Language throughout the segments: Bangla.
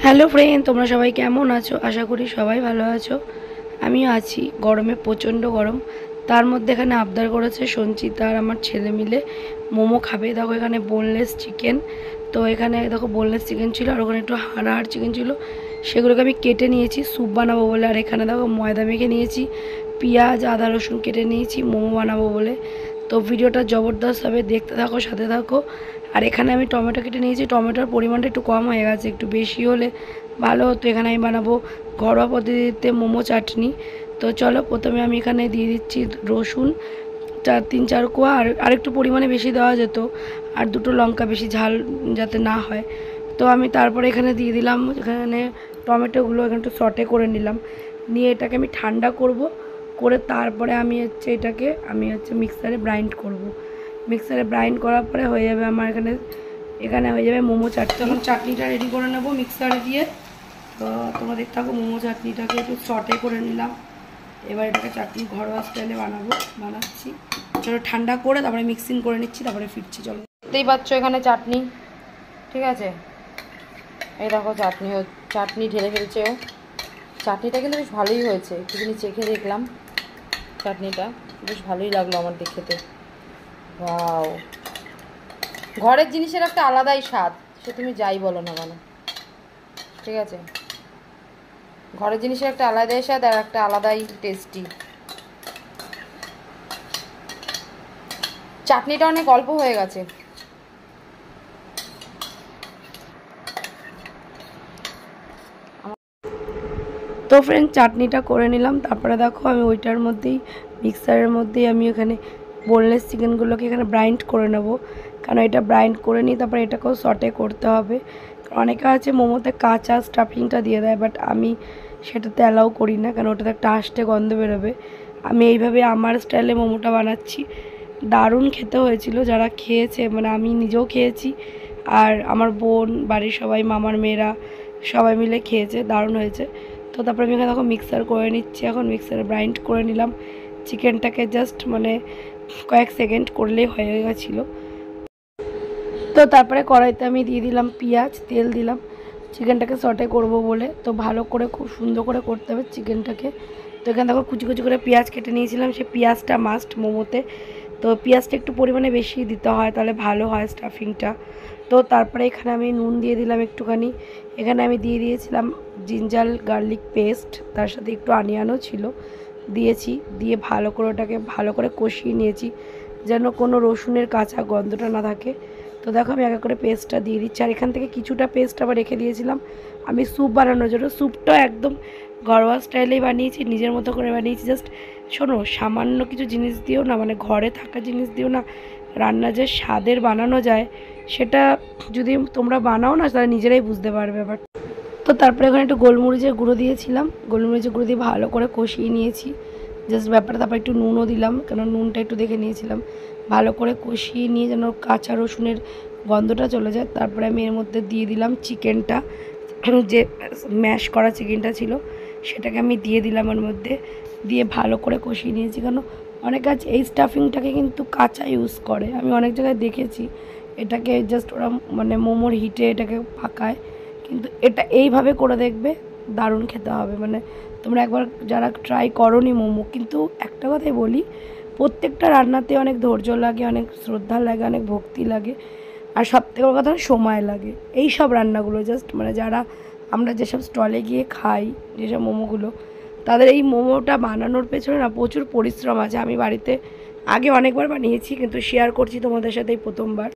হ্যালো ফ্রেন্ড, তোমরা সবাই কেমন আছো? আশা করি সবাই ভালো আছো। আমিও আছি। গরমে প্রচণ্ড গরম, তার মধ্যে এখানে আবদার করেছে সঞ্চিতা আর আমার ছেলে মিলে মোমো খাবে। দেখো এখানে বোনলেস চিকেন, তো এখানে দেখো বোনলেস চিকেন ছিল, আর ওখানে একটু হাড় চিকেন ছিল, সেগুলোকে আমি কেটে নিয়েছি স্যুপ বানাবো বলে। আর এখানে দেখো ময়দা মেখে নিয়েছি, পেঁয়াজ আদা রসুন কেটে নিয়েছি মোমো বানাবো বলে। তো ভিডিওটা জবরদস্ত হবে, দেখতে থাকো, সাথে থাকো। আর এখানে আমি টমেটো কেটে নিয়েছি, টমেটোর পরিমাণটা একটু কম হয়ে গেছে, একটু বেশি হলে ভালো হতো। এখানে আমি বানাবো ঘরোয়া পদ্ধতিতে মোমো চাটনি। তো চলো, প্রথমে আমি এখানে দিয়ে দিচ্ছি রসুন 3-4 কোয়া, আর আরেকটু পরিমাণে বেশি দেওয়া যেত, আর দুটো লঙ্কা, বেশি ঝাল যাতে না হয়। তো আমি তারপরে এখানে দিয়ে দিলাম, এখানে টমেটোগুলো এখানে একটু সটে করে নিলাম, নিয়ে এটাকে আমি ঠান্ডা করব, করে তারপরে আমি এটাকে মিক্সারে গ্রাইন্ড করব। মিক্সারে গ্রাইন্ড করার পরে হয়ে যাবে আমার এখানে হয়ে যাবে মোমো চাটনি। তখন চাটনিটা রেডি করে নেব মিক্সারে দিয়ে। তো তোমরা দেখতে থাকো, মোমো চাটনিটাকে একটু সটে করে নিলাম। এবার এটাকে চাটনি ঘরোয়া স্টাইলে বানাচ্ছি। চলো ঠান্ডা করে তারপরে মিক্সিং করে নিচ্ছি, তারপরে ফিরছি। চলো, দেখতেই পাচ্ছ এখানে চাটনি, ঠিক আছে? এই দেখো চাটনি ঢেলে ফেলছে ও। চাটনিটা কিন্তু বেশ ভালোই হয়েছে, একটুখানি চেখে দেখলাম, চাটনিটা বেশ ভালোই লাগলো আমার দেখতে। ওয়াও, ঘরের জিনিসের একটা আলাদাই স্বাদ, সে তুমি যাই বলো না কেন, ঠিক আছে? ঘরের জিনিসের একটা আলাদাই স্বাদ আর একটা আলাদাই টেস্টি। চাটনিটা অনেক অল্প হয়ে গেছে। তো ফ্রেন্ড, চাটনিটা করে নিলাম, তারপরে দেখো আমি ওইটার মধ্যেই মিক্সারের মধ্যেই আমি এখানে বোনলেস চিকেনগুলোকে এখানে ব্রাইন্ড করে নেব। কারণ এটা ব্রাইন্ড করে নিই, তারপরে এটাকেও সটে করতে হবে। অনেকে আছে মোমোতে কাঁচা স্টাফিংটা দিয়ে দেয়, বাট আমি সেটাতে অ্যালাউ করি না, কারণ ওটাতে একটা আষ্টে গন্ধ বেরোবে। আমি এইভাবে আমার স্টাইলে মোমোটা বানাচ্ছি। দারুণ খেতে হয়েছিল, যারা খেয়েছে, মানে আমি নিজেও খেয়েছি, আর আমার বোন, বাড়ির সবাই, মামার মেয়েরা সবাই মিলে খেয়েছে, দারুণ হয়েছে। তো তারপরে আমি এখানে দেখো মিক্সার করে নিচ্ছি, এখন মিক্সারে গ্রাইন্ড করে নিলাম চিকেনটাকে, জাস্ট মানে কয়েক সেকেন্ড করলেই হয়ে গেছিলো। তো তারপরে কড়াইতে আমি দিয়ে দিলাম পেঁয়াজ, তেল দিলাম চিকেনটাকে সটে করব বলে। তো ভালো করে খুব সুন্দর করে করতে হবে চিকেনটাকে। তো এখানে দেখো কুচি কুচি করে পেঁয়াজ কেটে নিয়েছিলাম, সেই পেঁয়াজটা মাস্ট মোমোতে। তো পেঁয়াজটা একটু পরিমাণে বেশি দিতে হয়, তাহলে ভালো হয় স্টাফিংটা। তো তারপরে এখানে আমি নুন দিয়ে দিলাম একটুখানি, এখানে আমি দিয়ে দিয়েছিলাম জিঞ্জার গার্লিক পেস্ট, তার সাথে একটু অনিয়নও ছিল, দিয়েছি। দিয়ে ভালো করে ওটাকে ভালো করে কষিয়ে নিয়েছি, যেন কোনো রসুনের কাঁচা গন্ধটা না থাকে। তো দেখো আমি আগে করে পেস্টটা দিয়ে দিচ্ছি, আর এখান থেকে কিছুটা পেস্ট আবার রেখে দিয়েছিলাম আমি স্যুপ বানানোর জন্য। স্যুপটা একদম ঘরোয়া স্টাইলেই বানিয়েছি, নিজের মতো করে বানিয়েছি। জাস্ট শোনো, সামান্য কিছু জিনিস দিও না, মানে ঘরে থাকা জিনিস দিও না, রান্না যে স্বাদের বানানো যায় সেটা যদি তোমরা বানাও না, তাহলে নিজেরাই বুঝতে পারবে। আবার তো তারপরে এখানে একটু গোলমরিচের গুঁড়ো দিয়েছিলাম, গোলমরিচের গুঁড়ো দিয়ে ভালো করে কষিয়ে নিয়েছি জাস্ট ব্যাপারটা। তারপর একটু নুনও দিলাম, কারণ নুনটা একটু দেখে নিয়েছিলাম। ভালো করে কষিয়ে নিয়ে যেন কাঁচা রসুনের গন্ধটা চলে যায়, তারপরে আমি এর মধ্যে দিয়ে দিলাম চিকেনটা, যে ম্যাশ করা চিকেনটা ছিল সেটাকে আমি দিয়ে দিলাম এর মধ্যে, দিয়ে ভালো করে কষিয়ে নিয়েছি। কেন অনেক আছে এই স্টাফিংটাকে কিন্তু কাঁচা ইউজ করে, আমি অনেক জায়গায় দেখেছি এটাকে জাস্ট ওরা মানে মোমোর হিটে এটাকে পাকায়, কিন্তু এটা এইভাবে করে দেখবে, দারুণ খেতে হবে। মানে তোমরা একবার যারা ট্রাই করোনি মোমো, কিন্তু একটা কথাই বলি, প্রত্যেকটা রান্নাতে অনেক ধৈর্য লাগে, অনেক শ্রদ্ধা লাগে, অনেক ভক্তি লাগে, আর সবথেকে বড় কথা সময় লাগে। এই সব রান্নাগুলো জাস্ট মানে যারা আমরা যেসব স্টলে গিয়ে খাই, যেসব মোমোগুলো, তাদের এই মোমোটা বানানোর পেছনে না প্রচুর পরিশ্রম আছে। আমি বাড়িতে আগে অনেকবার বানিয়েছি, কিন্তু শেয়ার করছি তোমাদের সাথে এই প্রথমবার।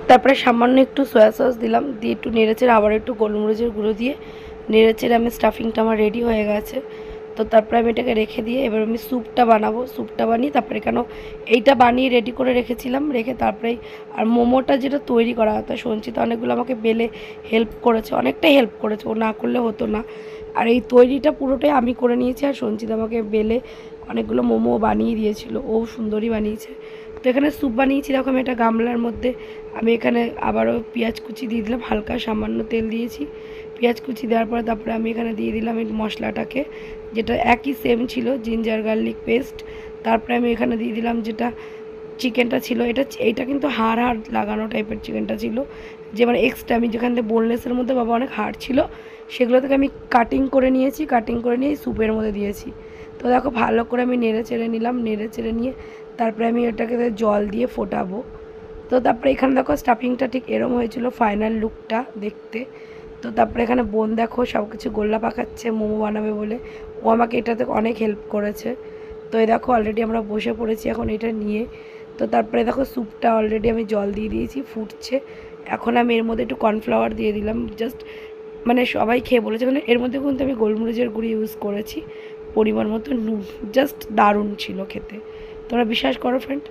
তারপরে সামান্য একটু সয়া সস দিলাম, দিয়ে একটু নেড়েচেড়ে আবার একটু গোলমরিচের গুঁড়ো দিয়ে নেড়েচেড়ে আমি স্টাফিংটা আমার রেডি হয়ে গেছে। তো তারপরে আমি এটাকে রেখে দিয়ে এবার আমি স্যুপটা বানাবো। স্যুপটা বানিয়ে তারপরে কেন এইটা বানিয়ে রেডি করে রেখেছিলাম, রেখে তারপরেই আর মোমোটা যেটা তৈরি করা হতো, সঞ্চিতা অনেকগুলো আমাকে বেলে হেল্প করেছে, অনেকটাই হেল্প করেছে, ও না করলে হতো না। আর এই তৈরিটা পুরোটাই আমি করে নিয়েছি, আর সঞ্চিতা আমাকে বেলে অনেকগুলো মোমো বানিয়ে দিয়েছিল, ও সুন্দরই বানিয়েছে। তো এখানে স্যুপ বানিয়েছি, এরকম একটা গামলার মধ্যে আমি এখানে আবারও পেঁয়াজ কুচি দিয়ে দিলাম, হালকা সামান্য তেল দিয়েছি। পেঁয়াজ কুচি দেওয়ার পরে তারপরে আমি এখানে দিয়ে দিলাম এই মশলাটাকে, যেটা একই সেম ছিল, জিঞ্জার গার্লিক পেস্ট। তারপরে আমি এখানে দিয়ে দিলাম যেটা চিকেনটা ছিল, এইটা কিন্তু হাড় লাগানো টাইপের চিকেনটা ছিল, যে মানে এক্সট্রা আমি যেখান থেকে বোনলেসের মধ্যে বাবা অনেক হাড় ছিল, সেগুলো থেকে আমি কাটিং করে নিয়েছি, কাটিং করে নিয়ে স্যুপের মধ্যে দিয়েছি। তো দেখো ভালো করে আমি নেড়ে চেড়ে নিলাম, নেড়ে চেড়ে নিয়ে তারপরে আমি ওটাকে জল দিয়ে ফোটাবো। তো তারপরে এখানে দেখো স্টাফিংটা ঠিক এরম হয়েছিল ফাইনাল লুকটা দেখতে। তো তারপরে এখানে বোন দেখো সব কিছু গোল্লা পাকাচ্ছে মোমো বানাবে বলে, ও আমাকে এটাতে অনেক হেল্প করেছে। তো এই দেখো অলরেডি আমরা বসে পড়েছি এখন এটা নিয়ে। তো তারপরে দেখো স্যুপটা অলরেডি আমি জল দিয়ে দিয়েছি, ফুটছে। এখন আমি এর মধ্যে একটু কর্নফ্লাওয়ার দিয়ে দিলাম, জাস্ট মানে সবাই খেয়ে বলেছে, মানে এর মধ্যে কিন্তু আমি গোলমরিচের গুঁড়ি ইউজ করেছি, পরিমাণ মতো নুন, জাস্ট দারুণ ছিল খেতে। তোমরা বিশ্বাস করো ফ্রেন্ড,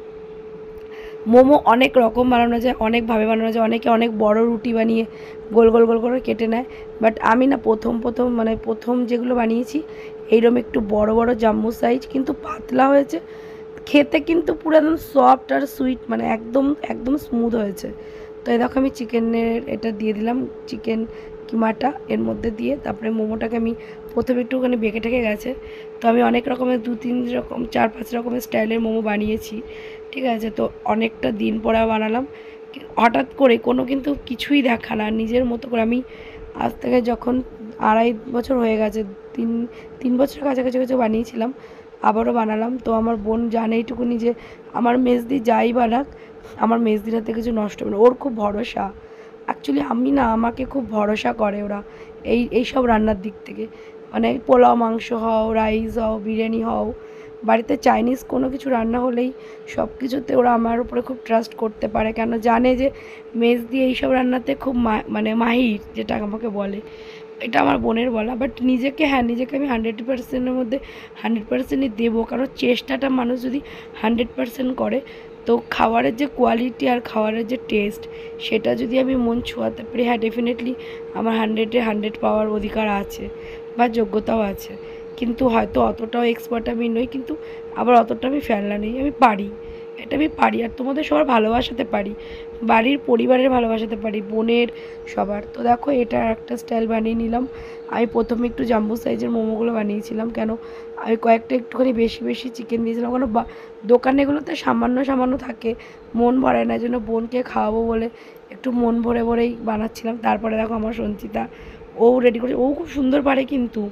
মোমো অনেক রকম বানানো যায়, অনেকভাবে বানানো যায়, অনেকে অনেক বড় রুটি বানিয়ে গোল গোল গোল করে কেটে নেয়, বাট আমি না প্রথম যেগুলো বানিয়েছি এইরকম একটু বড় বড় জাম্বো সাইজ, কিন্তু পাতলা হয়েছে, খেতে কিন্তু পুরো একদম সফট আর সুইট, মানে একদম একদম স্মুথ হয়েছে। তো এই দেখো আমি চিকেনের এটা দিয়ে দিলাম, চিকেন কিমাটা এর মধ্যে দিয়ে তারপরে মোমোটাকে আমি প্রথমে একটুখানি বেঁকে ঠেকে গেছে। তো আমি অনেক রকমের 2-3 রকম 4-5 রকমের স্টাইলের মোমো বানিয়েছি, ঠিক আছে। তো অনেকটা দিন পরে বানালাম, হঠাৎ করে কোনো কিন্তু কিছুই দেখা না, নিজের মতো করে আমি আজ থেকে যখন 2.5 বছর হয়ে গেছে, 3 বছরের কাছাকাছি কিছু বানিয়েছিলাম, আবারও বানালাম। তো আমার বোন জানে এইটুকুনি যে আমার মেজদি যাই বানাক, আমার মেজদির হাতে কিছু নষ্ট হবে না, ওর খুব ভরসা। অ্যাকচুয়ালি আমি না, আমাকে খুব ভরসা করে ওরা এই সব রান্নার দিক থেকে, মানে পোলাও মাংস হও, রাইস হও, বিরিয়ানি হও, বাড়িতে চাইনিজ কোনো কিছু রান্না হলেই সব কিছুতে ওরা আমার উপরে খুব ট্রাস্ট করতে পারে, কেন জানে যে মেজদি এইসব রান্নাতে খুব মানে মাহির, যেটা আমাকে বলে, এটা আমার বোনের বলা। বাট নিজেকে, হ্যাঁ নিজেকে আমি 100%-এর মধ্যে 100%ই দেবো, কারণ চেষ্টাটা মানুষ যদি 100% করে, তো খাবারের যে কোয়ালিটি আর খাবারের যে টেস্ট, সেটা যদি আমি মন ছোঁয়াতে পারি, হ্যাঁ ডেফিনেটলি আমার 100-এ 100 পাওয়ার অধিকার আছে বা যোগ্যতাও আছে। কিন্তু হয়তো অতটাও এক্সপার্ট আমি নই, কিন্তু আবার অতটা আমি ফেলনা নেই, আমি পারি, এটা আমি পারি। আর তোমাদের সবার ভালোবাসাতে পারি, বাড়ির পরিবারের ভালোবাসাতে পারি, বোনের সবার। তো দেখো এটা একটা স্টাইল বানিয়ে নিলাম। আমি প্রথমে একটু জাম্বো সাইজের মোমোগুলো বানিয়েছিলাম, কেন আমি কয়েকটা একটুখানি বেশি বেশি চিকেন দিয়েছিলাম, কারণ দোকানেগুলোতে সামান্য সামান্য থাকে, মন ভরে না, এই জন্য বোনকে খাওয়াবো বলে একটু মন ভরে ভরেই বানাচ্ছিলাম। তারপরে দেখো আমার সঞ্চিতা, ও রেডি করে, ও খুব সুন্দর পারে কিন্তু,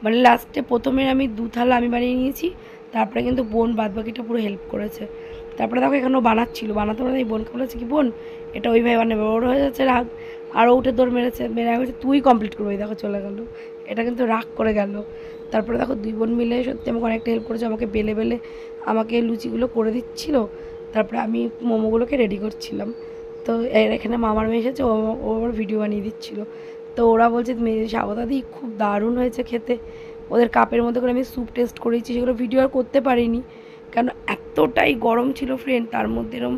মানে লাস্টে প্রথমে আমি 2 থালা আমি বানিয়ে নিয়েছি, তারপরে কিন্তু বোন বাদবাকিটা পুরো হেল্প করেছে। তারপরে দেখো এখানেও বানাচ্ছিলো, বানাতে বানাতে এই বোনকে বলেছে কি বোন এটা ওইভাবে বানাবে, ওর হয়ে যাচ্ছে রাগ, আরও উঠে দৌড় মেরেছে, মেরে আমি বলছি তুই কমপ্লিট করবো, দেখো চলে গেল, এটা কিন্তু রাগ করে গেল। তারপরে দেখো 2 বোন মিলে সত্যি আমাকে অনেকটা হেল্প করেছে, আমাকে বেলে বেলে আমাকে লুচিগুলো করে দিচ্ছিল, তারপরে আমি মোমোগুলোকে রেডি করছিলাম। তো এখানে মামার মেয়ে এসেছে, ও আমার ভিডিও বানিয়ে দিচ্ছিলো। তো ওরা বলছে সাবতাদি খুব দারুণ হয়েছে খেতে। ওদের কাপের মধ্যে করে আমি স্যুপ টেস্ট করেছি, সেগুলো ভিডিও আর করতে পারিনি, কেন এতটাই গরম ছিল ফ্রেন্ড। তার মধ্যে এরকম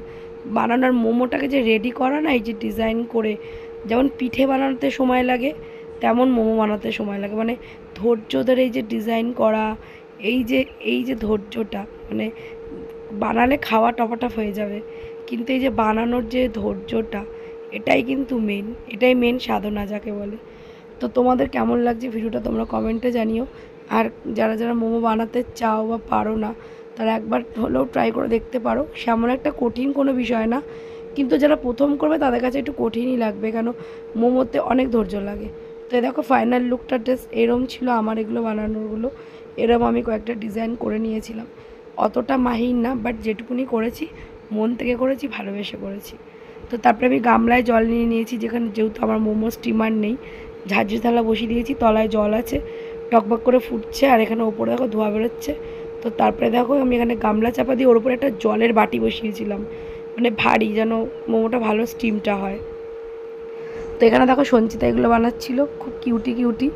বানানোর মোমোটাকে যে রেডি করা না, এই যে ডিজাইন করে, যেমন পিঠে বানাতে সময় লাগে তেমন মোমো বানাতে সময় লাগে, মানে ধৈর্য ধরে এই যে ডিজাইন করা, এই যে ধৈর্যটা, মানে বানালে খাওয়া টপাটপ হয়ে যাবে, কিন্তু এই যে বানানোর যে ধৈর্যটা, এটাই কিন্তু মেন, এটাই মেন সাধনা যাকে বলে। তো তোমাদের কেমন লাগছে ভিডিওটা তোমরা কমেন্টে জানিও। আর যারা যারা মোমো বানাতে চাও বা পারো না, তারা একবার হলেও ট্রাই করে দেখতে পারো, সেমন একটা কঠিন কোনো বিষয় না, কিন্তু যারা প্রথম করবে তাদের কাছে একটু কঠিনই লাগবে, কেন মোমোতে অনেক ধৈর্য লাগে। তো দেখো ফাইনাল লুকটা জাস্ট এরম ছিল আমার এগুলো বানানোরগুলো, এরম আমি কয়েকটা ডিজাইন করে নিয়েছিলাম, অতটা মাহির না, বাট যেটুকুনি করেছি মন থেকে করেছি, ভালোবেসে করেছি। তো তারপরে আমি গামলায় জল নিয়ে নিয়েছি, যেহেতু আমার মোমো স্টিমার নেই, ঝাঁঝরি থালা বসিয়ে দিয়েছি, তলায় জল আছে, টকবক করে ফুটছে, আর এখানে ওপরে দেখো ধোয়া বেরোচ্ছে। তো তারপরে দেখো আমি এখানে গামলা চাপা দিয়ে ওর উপরে একটা জলের বাটি বসিয়েছিলাম, মানে ভারী, যেন মোমোটা ভালো স্টিমটা হয়। তো এখানে দেখো সঞ্চিতা এগুলো বানাচ্ছিল, খুব কিউটি কিউটি,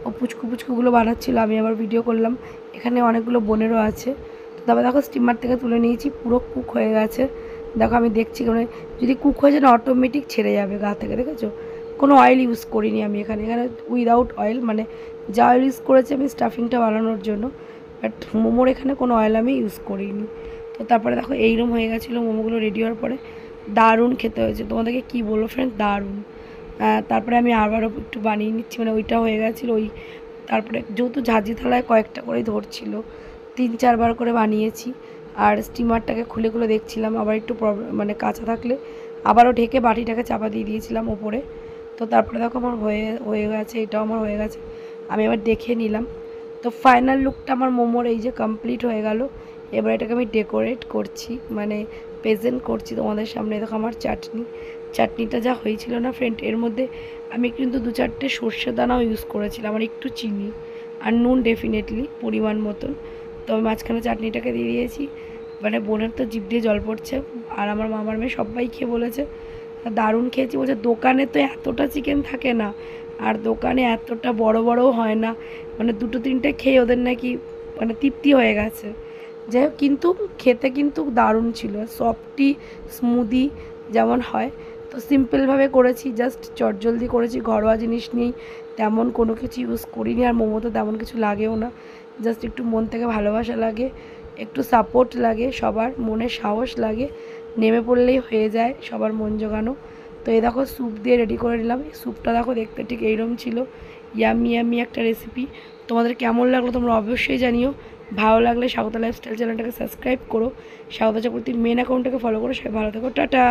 ও পুচকু পুচকুগুলো বানাচ্ছিলো, আমি আবার ভিডিও করলাম। এখানে অনেকগুলো বোনেরও আছে। তো তারপরে দেখো স্টিমার থেকে তুলে নিয়েছি, পুরো কুক হয়ে গেছে। দেখো আমি দেখছি, মানে যদি কুক হয়ে যায় না অটোমেটিক ছেড়ে যাবে গা থেকে, দেখেছো? কোনো অয়েল ইউজ করিনি আমি এখানে উইদাউট অয়েল, মানে যা অয়েল ইউজ করেছি আমি স্টাফিংটা বানানোর জন্য, বাট মোমোর এখানে কোনো অয়েল আমি ইউজ করিনি। তো তারপরে দেখো এইরকম হয়ে গেছিলো মোমোগুলো রেডি হওয়ার পরে, দারুণ খেতে হয়েছে, তোমাদেরকে কী বলবো ফ্রেন্ড, দারুণ। তারপরে আমি আবারও একটু বানিয়ে নিচ্ছি, মানে ওইটা হয়ে গেছিলো ওই, তারপরে যেহেতু ঝাঁঝি থালায় কয়েকটা করেই ধরছিল, 3-4 বার করে বানিয়েছি। আর স্টিমারটাকে খুলে খুলে দেখছিলাম, আবার একটু মানে কাঁচা থাকলে আবারও ঢেকে বাটিটাকে চাপা দিয়ে দিয়েছিলাম ওপরে। তো তারপরে দেখো আমার হয়ে গেছে, এটাও আমার হয়ে গেছে, আমি এবার দেখে নিলাম। তো ফাইনাল লুকটা আমার মোমোর এই যে কমপ্লিট হয়ে গেল। এবার এটাকে আমি ডেকোরেট করছি, মানে প্রেজেন্ট করছি তোমাদের সামনে। দেখো আমার চাটনিটা যা হয়েছিল না ফ্রেন্ড, এর মধ্যে আমি কিন্তু 2-4টে সর্ষে দানাও ইউজ করেছিলাম, আর একটু চিনি আর নুন ডেফিনেটলি পরিমাণ মতন। তো আমি মাঝখানে চাটনিটাকে দিয়ে দিয়েছি। মানে বোনের তো জিভ দিয়ে জল পড়ছে, আর আমার মামার মেয়ে সবাই খেয়ে বলেছে দারুণ খেয়েছি। বলছে দোকানে তো এতটা চিকেন থাকে না, আর দোকানে এতটা বড় বড়ও হয় না, মানে 2-3টে খেয়ে ওদের নাকি মানে তৃপ্তি হয়ে গেছে। যাই হোক, কিন্তু খেতে কিন্তু দারুণ ছিল, সফটি স্মুদি যেমন হয়। তো সিম্পলভাবে করেছি, জাস্ট চটজলদি করেছি, ঘরোয়া জিনিস নিয়েই, তেমন কোনো কিছু ইউজ করিনি। আর মোমো তো তেমন কিছু লাগেও না, জাস্ট একটু মন থেকে ভালোবাসা লাগে, একটু সাপোর্ট লাগে, সবার মনে সাহস লাগে, নেমে পড়লেই হয়ে যায় সবার মন জোগানো। তো এই দেখো স্যুপ দিয়ে রেডি করে নিলাম। এই স্যুপটা দেখো দেখতে ঠিক এইরকম ছিল, ইয়ামি ইয়ামি একটা রেসিপি। তোমাদের কেমন লাগলো তোমরা অবশ্যই জানিও। ভালো লাগলে স্বাগতা লাইফস্টাইল চ্যানেলটাকে সাবস্ক্রাইব করো, স্বাগতা চক্রবর্তীর মেন অ্যাকাউন্টটাকে ফলো করো। সবাই ভালো থেকো, টাটা।